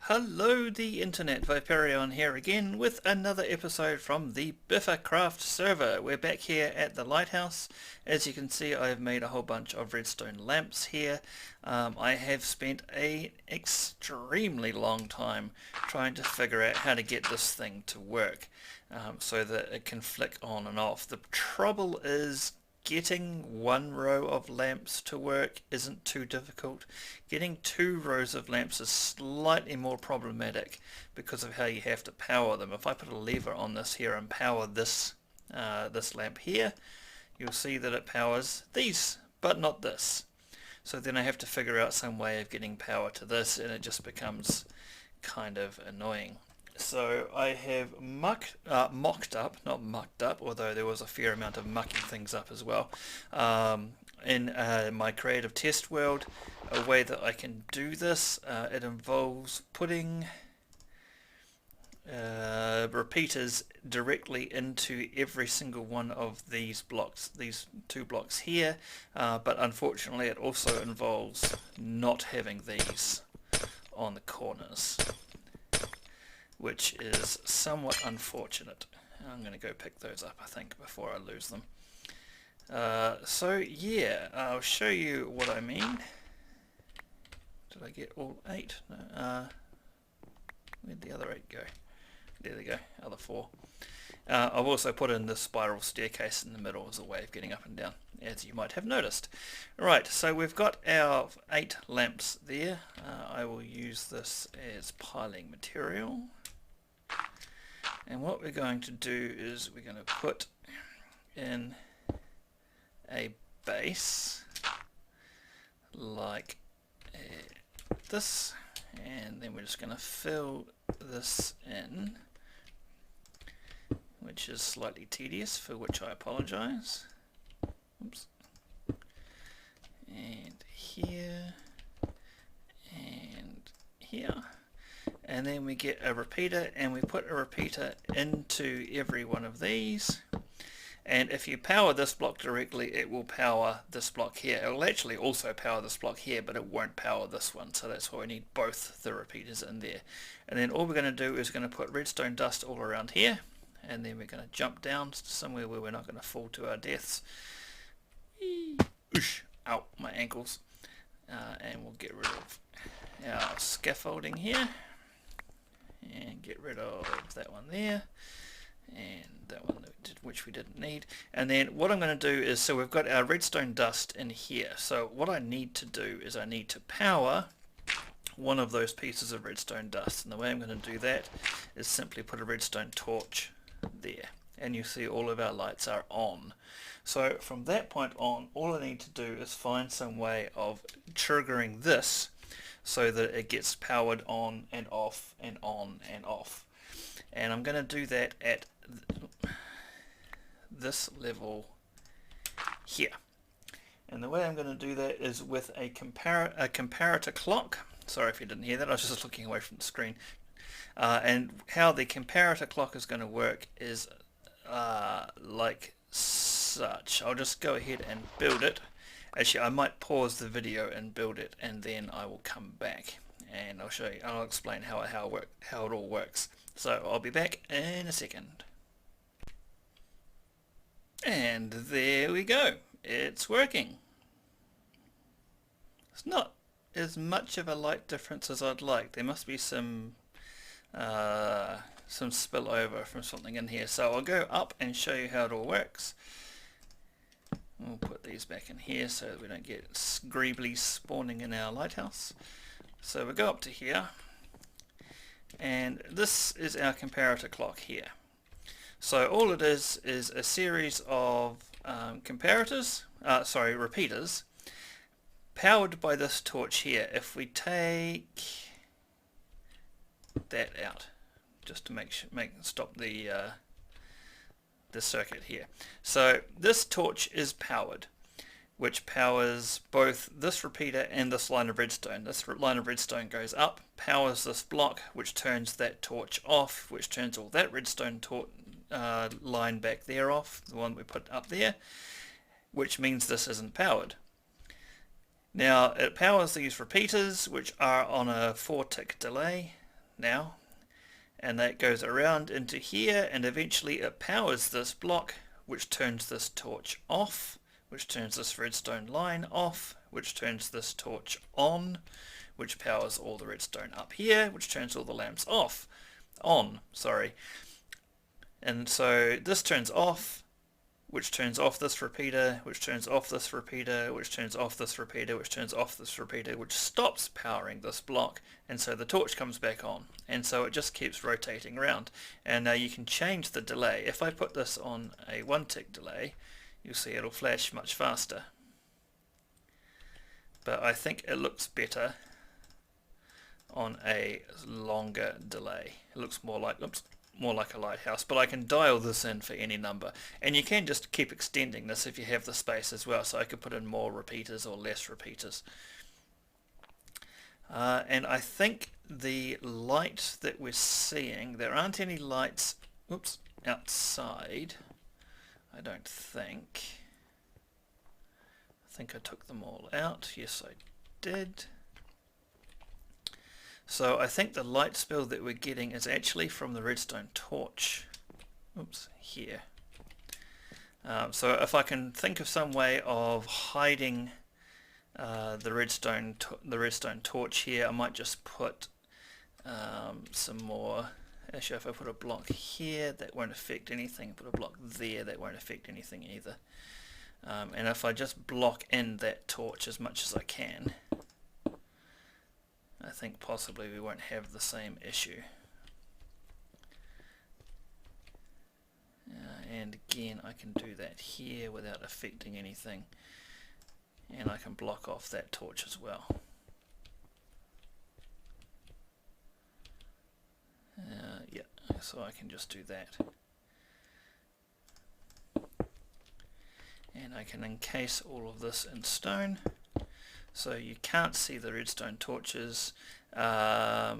Hello the internet, Viperion here again with another episode from the Biffacraft server. We're back here at the lighthouse. As you can see, I've made a whole bunch of redstone lamps here. I have spent an extremely long time trying to figure out how to get this thing to work so that it can flick on and off. The trouble is getting one row of lamps to work isn't too difficult. Getting two rows of lamps is slightly more problematic because of how you have to power them. If I put a lever on this here and power this this lamp here, you'll see that it powers these, but not this. So then I have to figure out some way of getting power to this, and it just becomes kind of annoying. So I have mocked up, not mucked up, although there was a fair amount of mucking things up as well, in my creative test world. A way that I can do this, it involves putting repeaters directly into every single one of these blocks, these two blocks here, but unfortunately it also involves not having these on the corners, which is somewhat unfortunate. I'm going to go pick those up, I think, before I lose them. So yeah, I'll show you what I mean. Did I get all 8? No, where'd the other 8 go? There they go, other 4. I've also put in the spiral staircase in the middle as a way of getting up and down, as you might have noticed. Right, so we've got our 8 lamps there. I will use this as piling material. And what we're going to do is we're going to put in a base like this, and then we're just going to fill this in, which is slightly tedious, for which I apologize. Oops. And here, and here. And then we get a repeater, and we put a repeater into every one of these. And if you power this block directly, it will power this block here. It will actually also power this block here, but it won't power this one. So that's why we need both the repeaters in there. And then all we're going to do is going to put redstone dust all around here. And then we're going to jump down to somewhere where we're not going to fall to our deaths. Oosh! Ow, my ankles. And we'll get rid of our scaffolding here. And get rid of that one there, and that one which we didn't need. And then what I'm going to do is, so we've got our redstone dust in here, so what I need to do is I need to power one of those pieces of redstone dust, and the way I'm going to do that is simply put a redstone torch there, and you see all of our lights are on. So from that point on, all I need to do is find some way of triggering this so that it gets powered on and off and on and off. And I'm going to do that at this level here. And the way I'm going to do that is with a comparator clock. Sorry if you didn't hear that, I was just looking away from the screen. And how the comparator clock is going to work is like such. I'll just go ahead and build it. Actually, I might pause the video and build it, and then I will come back and I'll show you. I'll explain how it all works. So I'll be back in a second. And there we go. It's working. It's not as much of a light difference as I'd like. There must be some spillover from something in here. So I'll go up and show you how it all works. We'll put these back in here so that we don't get greeblies spawning in our lighthouse. So we'll go up to here, and this is our comparator clock here. So all it is a series of repeaters, powered by this torch here. If we take that out, just to stop the circuit here. So this torch is powered, which powers both this repeater and this line of redstone. This line of redstone goes up, powers this block, which turns that torch off, which turns all that redstone line back there off, the one we put up there, which means this isn't powered. Now it powers these repeaters, which are on a 4-tick delay. now, and that goes around into here, and eventually it powers this block, which turns this torch off, which turns this redstone line off, which turns this torch on, which powers all the redstone up here, which turns all the lamps on, sorry. And so this turns off, which turns off this repeater, which turns off this repeater, which turns off this repeater, which turns off this repeater, which stops powering this block, and so the torch comes back on. And so it just keeps rotating around. And now you can change the delay. If I put this on a 1 tick delay, you'll see it'll flash much faster. But I think it looks better on a longer delay. It looks more like, more like a lighthouse, but I can dial this in for any number, and you can just keep extending this if you have the space as well, so I could put in more repeaters or less repeaters. And I think the light that we're seeing, there aren't any lights outside, I don't think. I think I took them all out. Yes, I did. So I think the light spill that we're getting is actually from the redstone torch. Here. So if I can think of some way of hiding the redstone torch here, I might just put some more. Actually, if I put a block here, that won't affect anything. Put a block there, that won't affect anything either. And if I just block in that torch as much as I can, I think possibly we won't have the same issue. And again, I can do that here without affecting anything, and I can block off that torch as well. Yeah, so I can just do that. And I can encase all of this in stone, so you can't see the redstone torches. I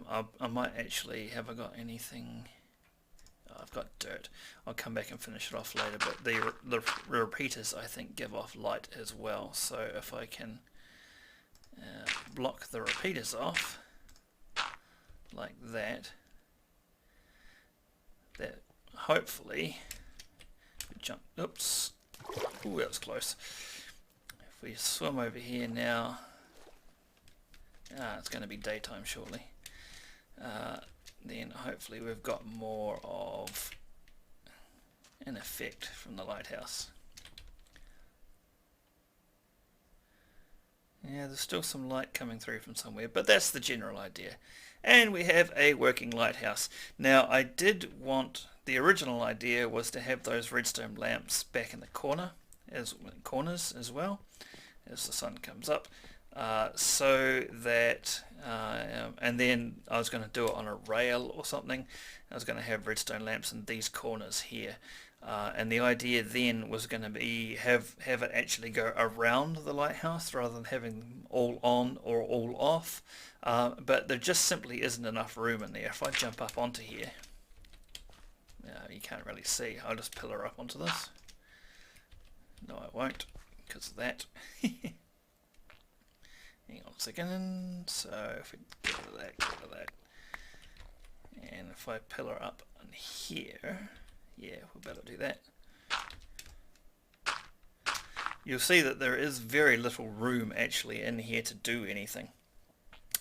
might actually, have I got anything? Oh, I've got dirt. I'll come back and finish it off later, but the repeaters I think give off light as well, so if I can block the repeaters off like that, that hopefully jump, oops, ooh, that was close. If we swim over here now, it's going to be daytime shortly, then hopefully we've got more of an effect from the lighthouse. Yeah, there's still some light coming through from somewhere, but that's the general idea. And we have a working lighthouse. Now, I did want, the original idea was to have those redstone lamps back in the corners as well as the sun comes up, so that and then I was going to do it on a rail or something. I was going to have redstone lamps in these corners here, and the idea then was going to be have it actually go around the lighthouse rather than having them all on or all off, but there just simply isn't enough room in there. If I jump up onto here, you can't really see. I'll just pillar up onto this. No, I won't, because of that. Hang on a second. So if we get rid of that, and if I pillar up on here, yeah, we'll better do that. You'll see that there is very little room actually in here to do anything.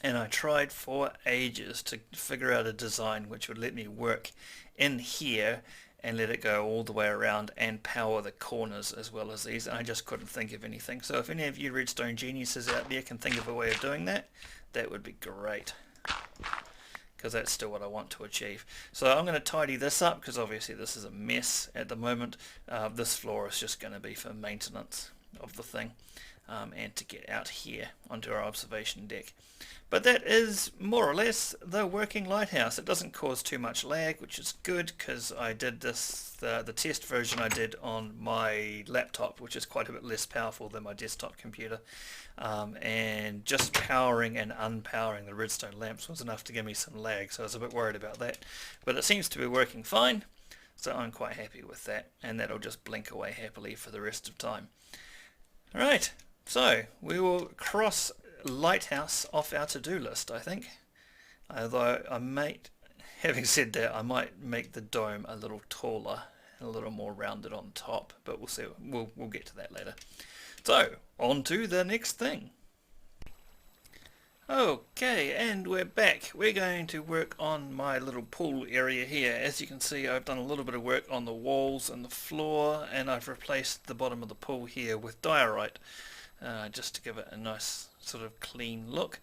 And I tried for ages to figure out a design which would let me work in here and let it go all the way around and power the corners as well as these, and I just couldn't think of anything. So if any of you redstone geniuses out there can think of a way of doing that, that would be great, because that's still what I want to achieve. So I'm going to tidy this up, because obviously this is a mess at the moment. This floor is just going to be for maintenance of the thing, and to get out here onto our observation deck. But that is more or less the working lighthouse. It doesn't cause too much lag, which is good, because I did this, the test version I did on my laptop, which is quite a bit less powerful than my desktop computer, and just powering and unpowering the redstone lamps was enough to give me some lag, so I was a bit worried about that. But it seems to be working fine, so I'm quite happy with that, and that'll just blink away happily for the rest of time. Alright, so we will cross lighthouse off our to-do list, I think. Although I might, having said that, I might make the dome a little taller and a little more rounded on top, but we'll see. We'll get to that later. So, on to the next thing. Okay, and we're back. We're going to work on my little pool area here. As you can see, I've done a little bit of work on the walls and the floor, and I've replaced the bottom of the pool here with diorite, just to give it a nice sort of clean look.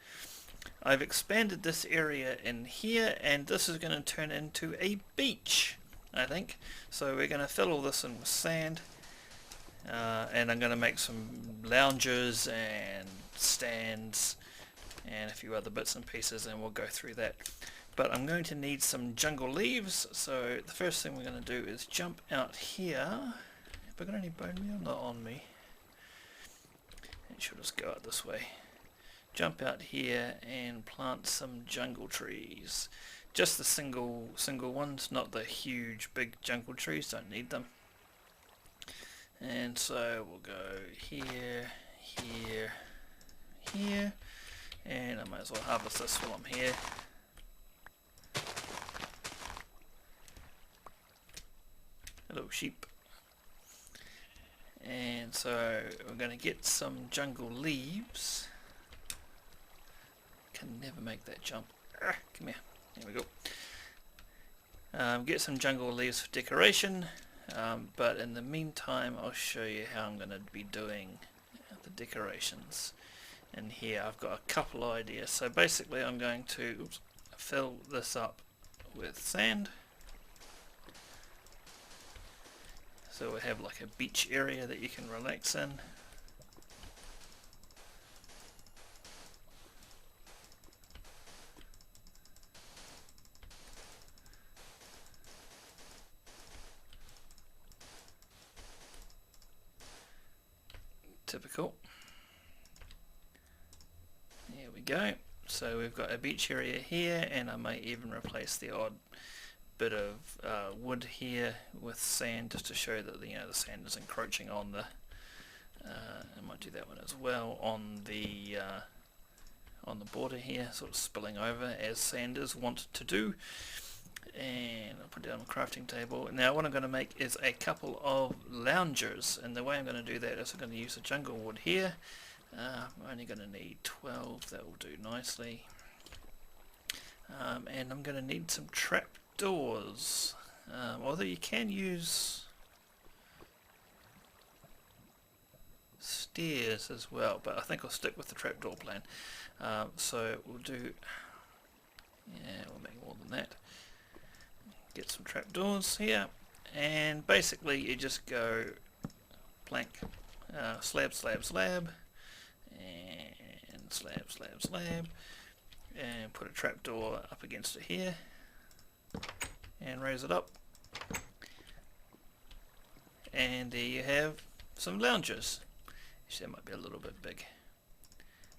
I've expanded this area in here, and this is going to turn into a beach, I think. So we're going to fill all this in with sand, and I'm going to make some loungers and stands and a few other bits and pieces, and we'll go through that. But I'm going to need some jungle leaves, so the first thing we're going to do is jump out here. Have I got any bone meal? Not on me. It should just go out this way. Jump out here and plant some jungle trees. Just the single ones, not the huge big jungle trees, don't need them. And so we'll go here, here, here. And I might as well harvest this while I'm here. Hello sheep. And so we're going to get some jungle leaves. Can never make that jump. Come here. There we go. Get some jungle leaves for decoration. But in the meantime I'll show you how I'm going to be doing the decorations. And here I've got a couple ideas. So basically I'm going to fill this up with sand. So we have like a beach area that you can relax in. Typical. There we go. So we've got a beach area here, and I may even replace the odd bit of wood here with sand, just to show that the sand is encroaching on the. I might do that one as well on the border here, sort of spilling over as sanders want to do. And I'll put it on a crafting table. Now what I'm going to make is a couple of loungers, and the way I'm going to do that is I'm going to use the jungle wood here. I'm only going to need 12, that will do nicely. And I'm going to need some trapdoors, although you can use stairs as well, but I think I'll stick with the trapdoor plan. So we'll do, we'll make more than that. Get some trapdoors here, and basically you just go plank, slab, slab, slab, and slab, slab, slab, and put a trapdoor up against it here, and raise it up, and there you have some loungers. Actually, that might be a little bit big.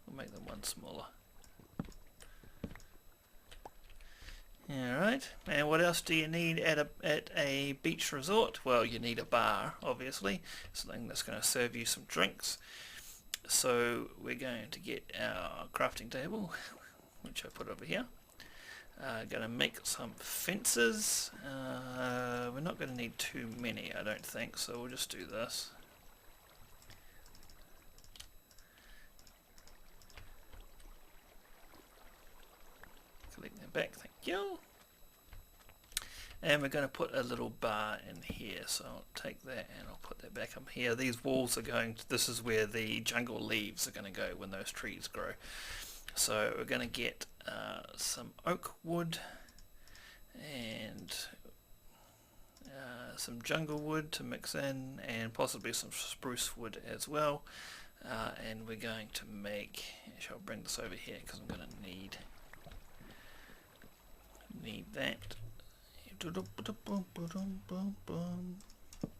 We'll make them one smaller. Alright, and what else do you need at a beach resort? Well, you need a bar, obviously, something that's going to serve you some drinks. So we're going to get our crafting table, which I put over here. Going to make some fences. We're not going to need too many, I don't think, so we'll just do this. Collect that back, thank you. And we're going to put a little bar in here, so I'll take that and I'll put that back up here. These walls are going to, this is where the jungle leaves are going to go when those trees grow. So we're going to get some oak wood and some jungle wood to mix in, and possibly some spruce wood as well. And we're going to make, actually I'll bring this over here because I'm going to need that.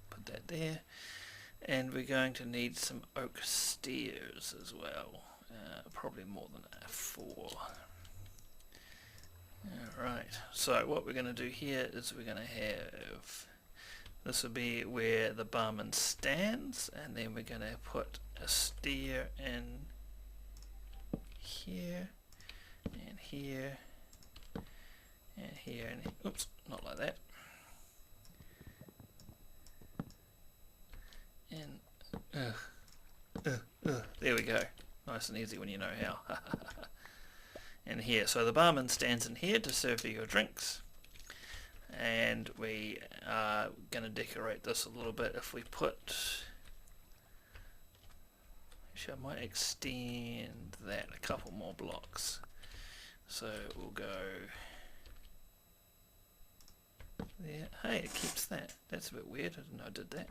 Put that there, and we're going to need some oak stairs as well, probably more than 4. Alright, so what we're going to do here is we're going to have, this will be where the barman stands, and then we're going to put a stair in here, and here, and here, and oops, not like that. And there we go. Nice and easy when you know how. And here, so the barman stands in here to serve you your drinks. And we are going to decorate this a little bit. If we put, actually I might extend that a couple more blocks. So we'll go there. Hey, it keeps that. That's a bit weird. I didn't know I did that.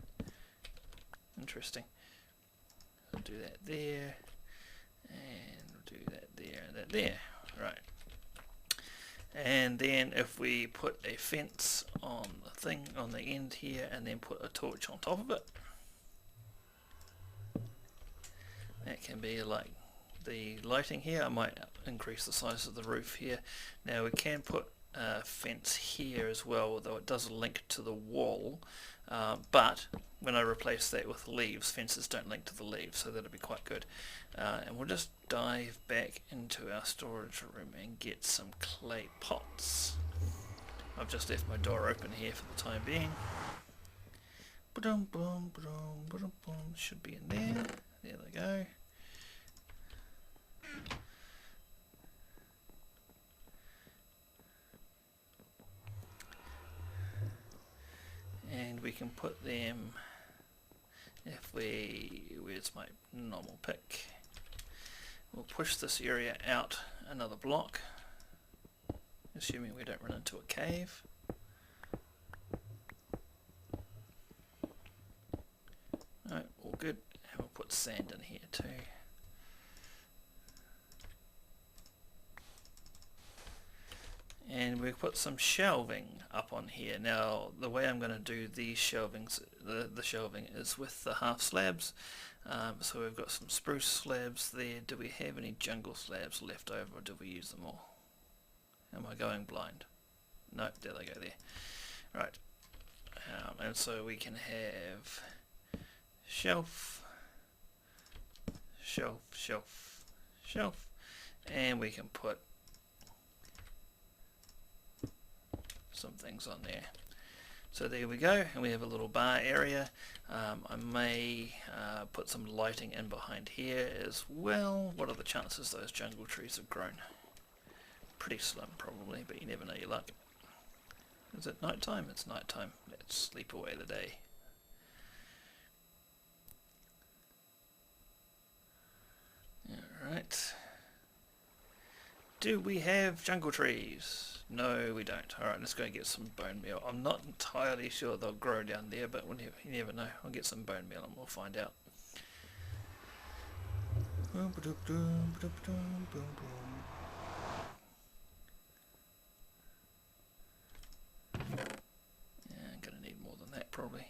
Interesting. I'll do that there, and we'll do that there, and that there. Right. And then if we put a fence on the thing on the end here, and then put a torch on top of it, that can be like the lighting here. I might increase the size of the roof here. Now we can put a fence here as well, although it does link to the wall, but when I replace that with leaves, fences don't link to the leaves, so that'll be quite good. And we'll just dive back into our storage room and get some clay pots. I've just left my door open here for the time being. Should be in there. There they go. And we can put them, if we, where's my normal pick, we'll push this area out another block, assuming we don't run into a cave. No, all good. And we'll put sand in here too. And we'll put some shelving up on here. Now the way I'm going to do these shelvings, the shelving is with the half slabs. So we've got some spruce slabs there. Do we have any jungle slabs left over, or did we use them all? Am I going blind? No, there they go there. Right. And so we can have shelf, shelf, shelf, shelf, and we can put some things on there. So there we go, and we have a little bar area. I may put some lighting in behind here as well. What are the chances those jungle trees have grown? Pretty slim probably, but you never know your luck. Is it night time? It's night time. Let's sleep away the day. Alright. Do we have jungle trees? No, we don't. Alright, let's go get some bone meal. I'm not entirely sure they'll grow down there, but you never know. I'll get some bone meal and we'll find out. Yeah, I'm going to need more than that probably.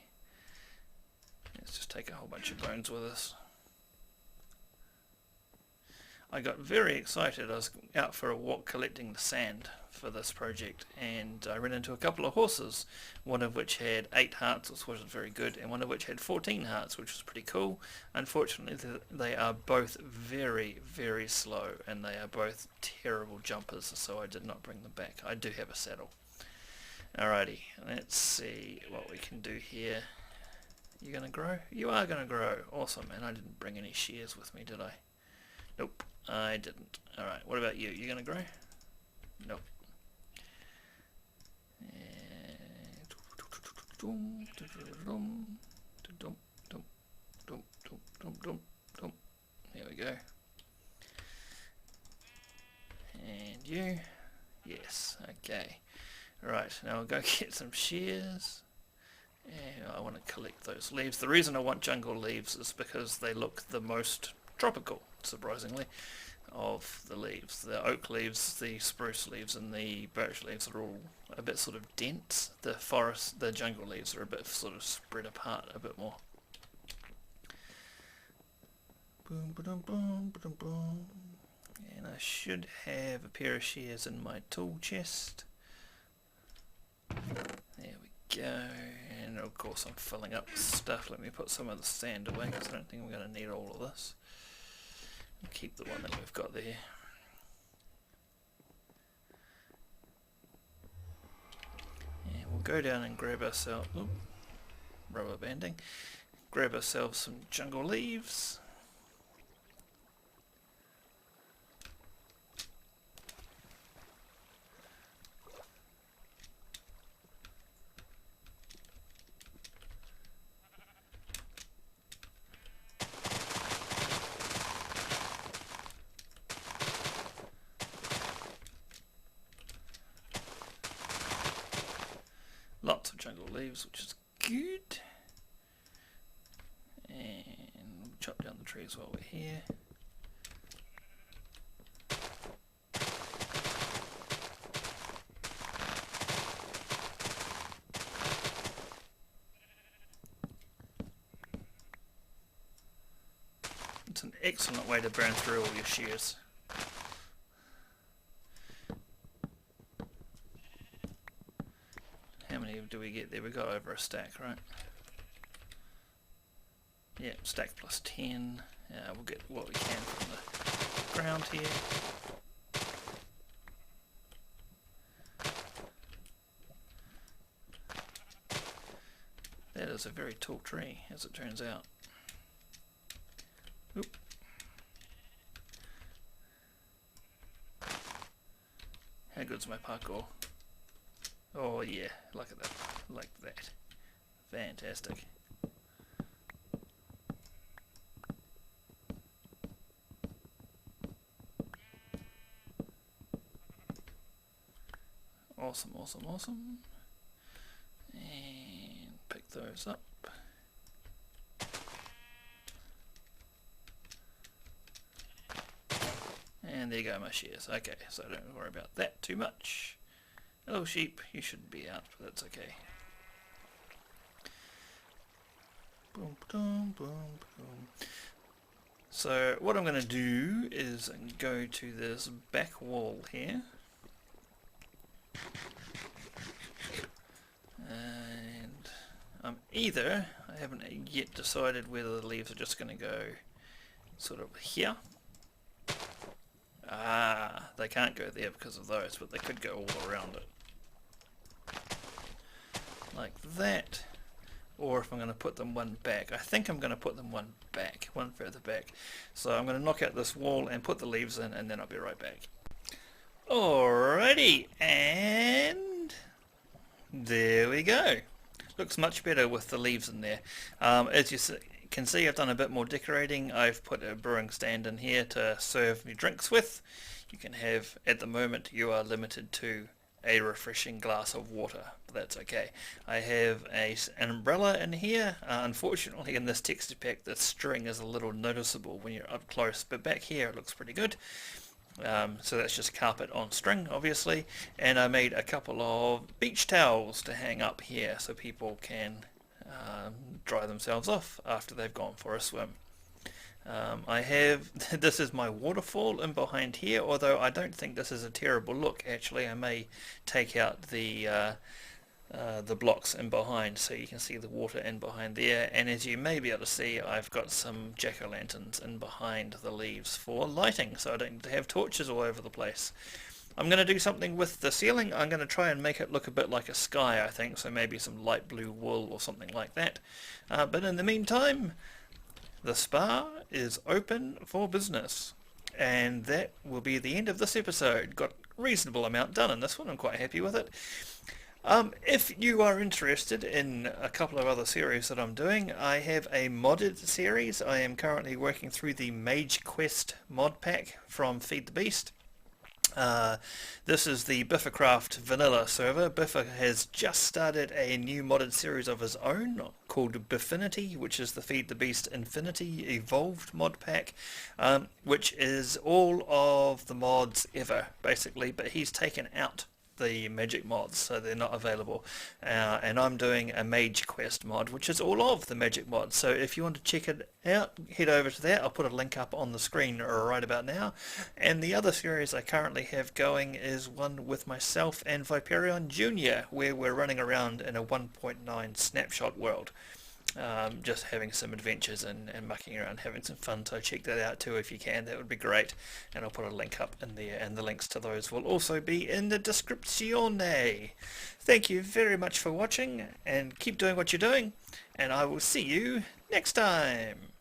Let's just take a whole bunch of bones with us. I got very excited. I was out for a walk collecting the sand for this project, and I ran into a couple of horses, one of which had 8 hearts, which wasn't very good, and one of which had 14 hearts, which was pretty cool. Unfortunately, they are both very, very slow, and they are both terrible jumpers, so I did not bring them back. I do have a saddle. Alrighty, let's see what we can do here. You gonna grow? You are gonna grow. Awesome, and I didn't bring any shears with me, did I? Nope, I didn't. Alright, what about you? You gonna grow? Nope. There we go. And you? Yes, okay. Right, now I'll go get some shears. And I want to collect those leaves. The reason I want jungle leaves is because they look the most tropical, surprisingly, of the leaves. The oak leaves, the spruce leaves and the birch leaves are all a bit sort of dense. The jungle leaves are a bit sort of spread apart a bit more. Boom, ba-dum, boom, ba-dum, boom. And I should have a pair of shears in my tool chest. There we go. And of course I'm filling up with stuff. Let me put some of the sand away because I don't think we're going to need all of this. I'll keep the one that we've got there. go down and grab ourselves, rubber banding, grab ourselves some jungle leaves. Lots of jungle leaves, which is good. And we'll chop down the trees while we're here. It's an excellent way to burn through all your shears. How many do we get there? We got over a stack, right? Yeah, stack plus 10. We'll get what we can from the ground here. That is a very tall tree, as it turns out. Oop. How good's my parkour? Oh yeah, look at that, like that. Fantastic. Awesome, awesome, awesome. And pick those up. And there you go, my shears. Okay, so don't worry about that too much. Hello sheep, you shouldn't be out, but that's okay. Boom, boom, boom, boom. So what I'm going to do is go to this back wall here. And I haven't yet decided whether the leaves are just going to go sort of here. They can't go there because of those, but they could go all around it. Like that. Or if I'm going to put them one back. I think I'm going to put them one further back. So I'm going to knock out this wall and put the leaves in, and then I'll be right back. Alrighty, and there we go. Looks much better with the leaves in there. As you can see, I've done a bit more decorating. I've put a brewing stand in here to serve your drinks with. You can have, at the moment, you are limited to a refreshing glass of water, but that's okay. I have an umbrella in here. Unfortunately, in this texture pack, the string is a little noticeable when you're up close, but back here it looks pretty good. So that's just carpet on string, obviously, and I made a couple of beach towels to hang up here so people can dry themselves off after they've gone for a swim. I have, this is my waterfall in behind here, although I don't think this is a terrible look. Actually, I may take out the blocks in behind so you can see the water in behind there, and as you may be able to see, I've got some jack-o'-lanterns in behind the leaves for lighting, so I don't need to have torches all over the place. I'm going to do something with the ceiling. I'm going to try and make it look a bit like a sky, I think, so maybe some light blue wool or something like that. But in the meantime, the spa is open for business, and that will be the end of this episode. Got a reasonable amount done in this one. I'm quite happy with it. If you are interested in a couple of other series that I'm doing, I have a modded series. I am currently working through the Mage Quest mod pack from Feed the Beast. This is the Biffacraft vanilla server. Biffa has just started a new modded series of his own called Biffinity, which is the Feed the Beast Infinity Evolved mod pack, which is all of the mods ever, basically, but he's taken out the magic mods, so they're not available, and I'm doing a Mage Quest mod, which is all of the magic mods. So if you want to check it out, head over to that. I'll put a link up on the screen right about now. And the other series I currently have going is one with myself and Viperion Jr., where we're running around in a 1.9 snapshot world. just having some adventures and mucking around, having some fun. So check that out too if you can. That would be great. And I'll put a link up in there, and the links to those will also be in the descriptione. Thank you very much for watching, and keep doing what you're doing, and I will see you next time.